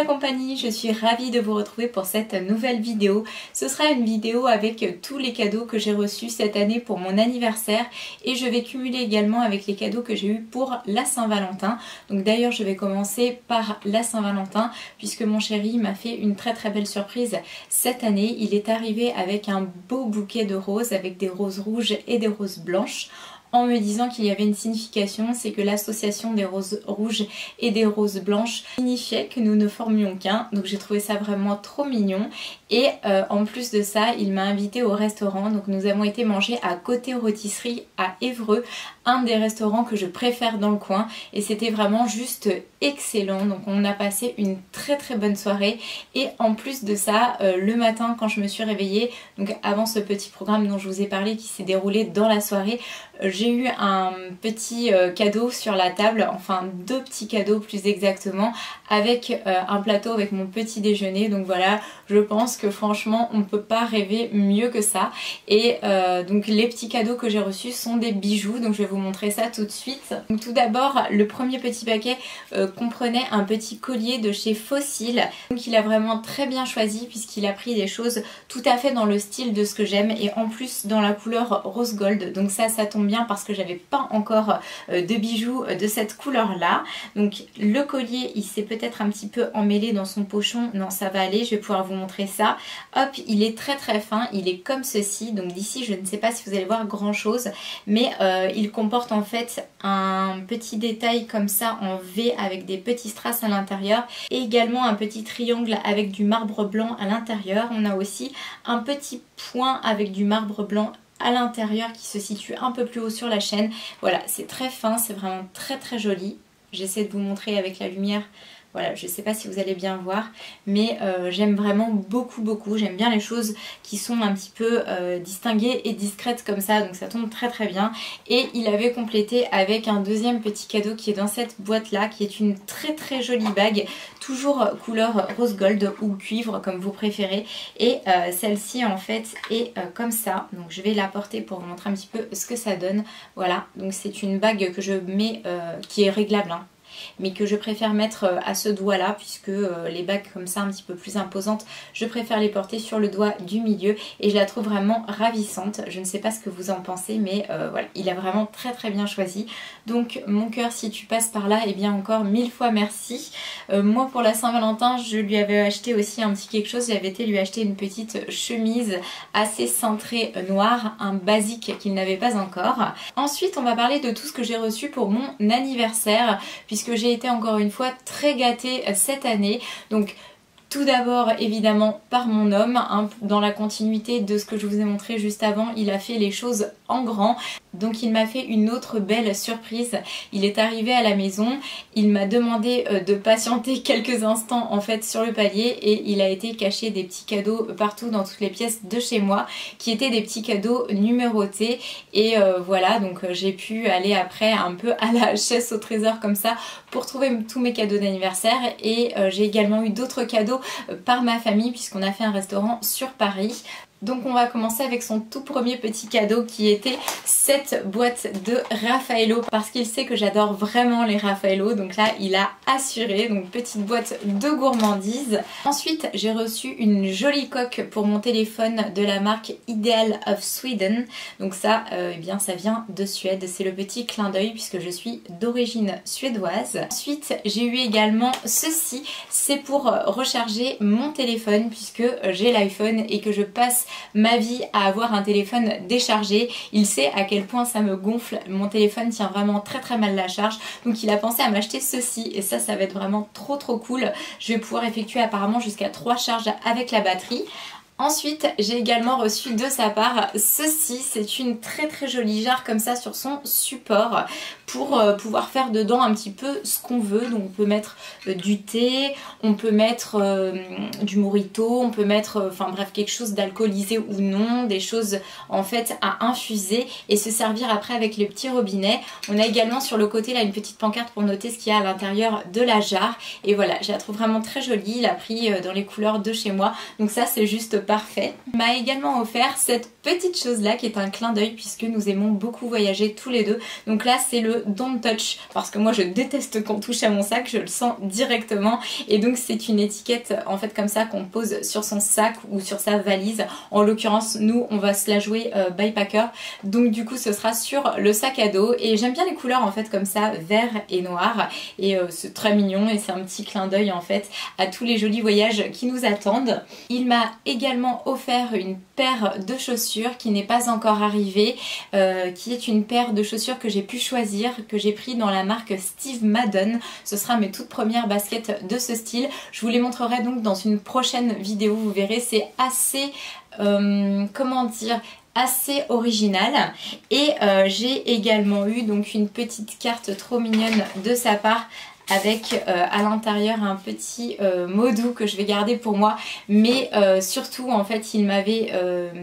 la compagnie, je suis ravie de vous retrouver pour cette nouvelle vidéo. Ce sera une vidéo avec tous les cadeaux que j'ai reçus cette année pour mon anniversaire et je vais cumuler également avec les cadeaux que j'ai eu pour la Saint-Valentin. Donc d'ailleurs je vais commencer par la Saint-Valentin puisque mon chéri m'a fait une très belle surprise cette année. Il est arrivé avec un beau bouquet de roses avec des roses rouges et des roses blanches, en me disant qu'il y avait une signification, c'est que l'association des roses rouges et des roses blanches signifiait que nous ne formions qu'un. Donc j'ai trouvé ça vraiment trop mignon. Et en plus de ça, il m'a invité au restaurant. Donc nous avons été manger à Côté Rôtisserie à Évreux, un des restaurants que je préfère dans le coin. Et c'était vraiment juste excellent. Donc on a passé une très bonne soirée. Et en plus de ça, le matin quand je me suis réveillée, donc avant ce petit programme dont je vous ai parlé qui s'est déroulé dans la soirée, j'ai eu un petit cadeau sur la table, enfin deux petits cadeaux plus exactement, avec un plateau avec mon petit déjeuner. Donc voilà, je pense que franchement on ne peut pas rêver mieux que ça. Et donc les petits cadeaux que j'ai reçus sont des bijoux, donc je vais vous montrer ça tout de suite. Donc tout d'abord, le premier petit paquet comprenait un petit collier de chez Fossil. Donc il a vraiment très bien choisi puisqu'il a pris des choses tout à fait dans le style de ce que j'aime et en plus dans la couleur rose gold. Donc ça tombe bien parce que j'avais pas encore de bijoux de cette couleur là. Donc le collier il s'est peut-être un petit peu emmêlé dans son pochon. Non, ça va aller, je vais pouvoir vous montrer ça. Hop, il est très fin, il est comme ceci. Donc d'ici je ne sais pas si vous allez voir grand chose, mais il comporte en fait un petit détail comme ça en V avec des petits strass à l'intérieur et également un petit triangle avec du marbre blanc à l'intérieur. On a aussi un petit point avec du marbre blanc à l'intérieur qui se situe un peu plus haut sur la chaîne. Voilà, c'est très fin, c'est vraiment très joli. J'essaie de vous montrer avec la lumière. Voilà, je sais pas si vous allez bien voir, mais j'aime vraiment beaucoup. J'aime bien les choses qui sont un petit peu distinguées et discrètes comme ça, donc ça tombe très bien. Et il avait complété avec un deuxième petit cadeau qui est dans cette boîte là, qui est une très jolie bague, toujours couleur rose gold ou cuivre comme vous préférez. Et celle-ci en fait est comme ça, donc je vais la porter pour vous montrer un petit peu ce que ça donne. Voilà, donc c'est une bague que je mets, qui est réglable, hein, mais que je préfère mettre à ce doigt là puisque les bagues comme ça un petit peu plus imposantes, je préfère les porter sur le doigt du milieu et je la trouve vraiment ravissante. Je ne sais pas ce que vous en pensez, mais voilà, il a vraiment très bien choisi. Donc mon cœur, si tu passes par là, et bien encore 1000 fois merci. Moi pour la Saint-Valentin, je lui avais acheté aussi un petit quelque chose. J'avais été lui acheter une petite chemise assez cintrée noire, un basique qu'il n'avait pas encore. Ensuite on va parler de tout ce que j'ai reçu pour mon anniversaire puisque j'ai été encore une fois très gâtée cette année. Donc tout d'abord évidemment par mon homme, hein, dans la continuité de ce que je vous ai montré juste avant, il a fait les choses en grand. Donc il m'a fait une autre belle surprise. Il est arrivé à la maison, il m'a demandé de patienter quelques instants en fait sur le palier et il a été caché des petits cadeaux partout dans toutes les pièces de chez moi qui étaient des petits cadeaux numérotés et voilà, donc j'ai pu aller après un peu à la chasse au trésor comme ça pour trouver tous mes cadeaux d'anniversaire et j'ai également eu d'autres cadeaux par ma famille puisqu'on a fait un restaurant sur Paris. Donc on va commencer avec son tout premier petit cadeau qui était cette boîte de Raffaello parce qu'il sait que j'adore vraiment les Raffaello, donc là il a assuré, donc petite boîte de gourmandise. Ensuite j'ai reçu une jolie coque pour mon téléphone de la marque Ideal of Sweden, donc ça eh bien ça vient de Suède, c'est le petit clin d'œil puisque je suis d'origine suédoise. Ensuite j'ai eu également ceci, c'est pour recharger mon téléphone puisque j'ai l'iPhone et que je passe ma vie à avoir un téléphone déchargé. Il sait à quel point ça me gonfle, mon téléphone tient vraiment très mal la charge, donc il a pensé à m'acheter ceci et ça va être vraiment trop cool. Je vais pouvoir effectuer apparemment jusqu'à 3 charges avec la batterie. Ensuite j'ai également reçu de sa part ceci, c'est une très jolie jarre comme ça sur son support pour pouvoir faire dedans un petit peu ce qu'on veut. Donc on peut mettre du thé, on peut mettre du mojito, on peut mettre enfin bref quelque chose d'alcoolisé ou non, des choses en fait à infuser et se servir après avec le petit robinet. On a également sur le côté là une petite pancarte pour noter ce qu'il y a à l'intérieur de la jarre et voilà, je la trouve vraiment très jolie, il a pris dans les couleurs de chez moi, donc ça c'est juste parfait. Il m'a également offert cette petite chose là qui est un clin d'œil puisque nous aimons beaucoup voyager tous les deux. Donc là c'est le Don't Touch parce que moi je déteste qu'on touche à mon sac, je le sens directement et donc c'est une étiquette en fait comme ça qu'on pose sur son sac ou sur sa valise. En l'occurrence nous on va se la jouer by Packer, donc du coup ce sera sur le sac à dos et j'aime bien les couleurs en fait comme ça, vert et noir et c'est très mignon et c'est un petit clin d'œil en fait à tous les jolis voyages qui nous attendent. Il m'a également offert une paire de chaussures qui n'est pas encore arrivée, qui est une paire de chaussures que j'ai pu choisir, que j'ai pris dans la marque Steve Madden. Ce sera mes toutes premières baskets de ce style. Je vous les montrerai donc dans une prochaine vidéo, vous verrez c'est assez, comment dire, assez original et j'ai également eu donc une petite carte trop mignonne de sa part avec à l'intérieur un petit mot doux que je vais garder pour moi, mais surtout en fait il m'avait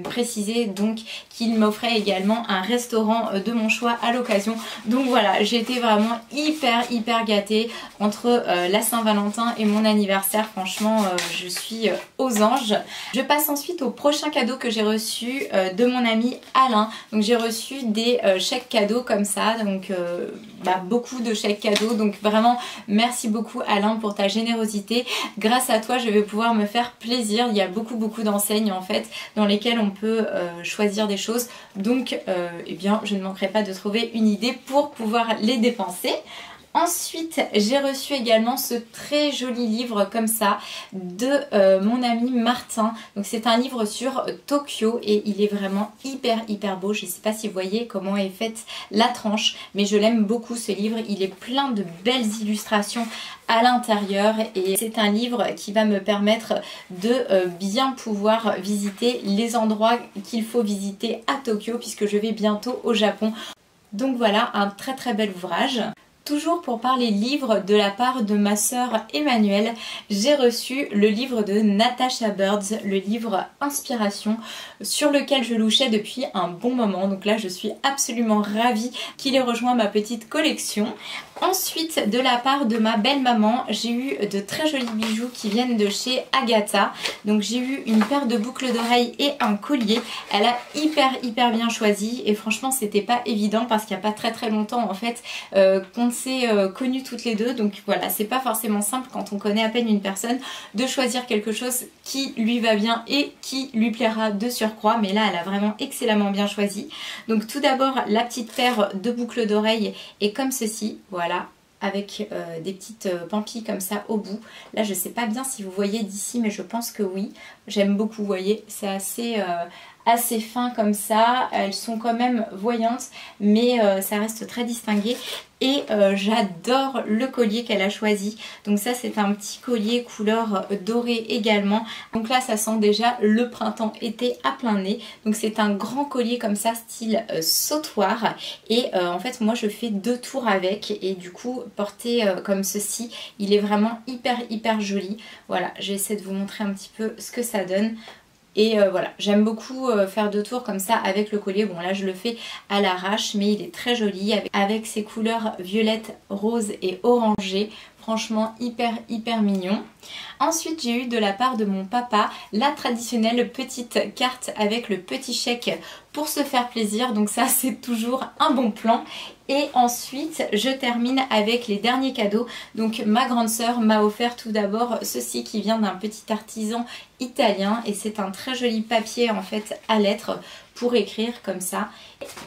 précisé donc qu'il m'offrait également un restaurant de mon choix à l'occasion. Donc voilà, j'ai été vraiment hyper gâtée entre la Saint-Valentin et mon anniversaire. Franchement je suis aux anges. Je passe ensuite au prochain cadeau que j'ai reçu de mon ami Alain. Donc j'ai reçu des chèques cadeaux comme ça, donc beaucoup de chèques cadeaux, donc vraiment merci beaucoup Alain pour ta générosité. Grâce à toi je vais pouvoir me faire plaisir. Il y a beaucoup d'enseignes en fait dans lesquelles on peut choisir des choses, donc eh bien je ne manquerai pas de trouver une idée pour pouvoir les dépenser. Ensuite j'ai reçu également ce très joli livre comme ça de mon ami Martin. Donc c'est un livre sur Tokyo et il est vraiment hyper beau. Je ne sais pas si vous voyez comment est faite la tranche, mais je l'aime beaucoup ce livre. Il est plein de belles illustrations à l'intérieur et c'est un livre qui va me permettre de bien pouvoir visiter les endroits qu'il faut visiter à Tokyo puisque je vais bientôt au Japon. Donc voilà, un très bel ouvrage. Toujours pour parler livre de la part de ma sœur Emmanuelle, j'ai reçu le livre de Natasha Birds, le livre Inspiration, sur lequel je louchais depuis un bon moment. Donc là je suis absolument ravie qu'il ait rejoint ma petite collection. Ensuite de la part de ma belle maman, j'ai eu de très jolis bijoux qui viennent de chez Agatha. Donc j'ai eu une paire de boucles d'oreilles et un collier. Elle a hyper bien choisi et franchement c'était pas évident parce qu'il n'y a pas très longtemps en fait qu'on s'est connues toutes les deux. Donc voilà, c'est pas forcément simple quand on connaît à peine une personne de choisir quelque chose qui lui va bien et qui lui plaira de surcroît. Mais là elle a vraiment excellemment bien choisi. Donc tout d'abord la petite paire de boucles d'oreilles est comme ceci, voilà, avec des petites pampilles comme ça au bout. Là je sais pas bien si vous voyez d'ici mais je pense que oui. J'aime beaucoup, vous voyez, c'est assez fin comme ça. Elles sont quand même voyantes mais ça reste très distingué. Et j'adore le collier qu'elle a choisi. Donc ça c'est un petit collier couleur dorée également. Donc là ça sent déjà le printemps-été à plein nez. Donc c'est un grand collier comme ça style sautoir. Et en fait moi je fais 2 tours avec. Et du coup porté comme ceci, il est vraiment hyper joli. Voilà, j'essaie de vous montrer un petit peu ce que ça donne. Et voilà, j'aime beaucoup faire 2 tours comme ça avec le collier. Bon là je le fais à l'arrache mais il est très joli avec ses couleurs violettes, rose et orangées. Franchement hyper mignon. Ensuite j'ai eu de la part de mon papa la traditionnelle petite carte avec le petit chèque pour se faire plaisir. Donc ça c'est toujours un bon plan. Et ensuite je termine avec les derniers cadeaux. Donc ma grande sœur m'a offert tout d'abord ceci qui vient d'un petit artisan italien. Et c'est un très joli papier en fait à lettres pour écrire comme ça.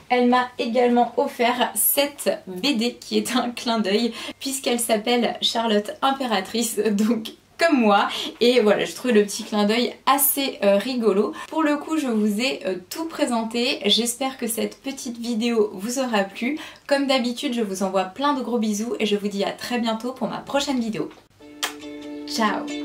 Elle m'a également offert cette BD qui est un clin d'œil puisqu'elle s'appelle Charlotte Impératrice, donc comme moi, et voilà, je trouve le petit clin d'œil assez rigolo. Pour le coup je vous ai tout présenté, j'espère que cette petite vidéo vous aura plu. Comme d'habitude je vous envoie plein de gros bisous et je vous dis à très bientôt pour ma prochaine vidéo. Ciao!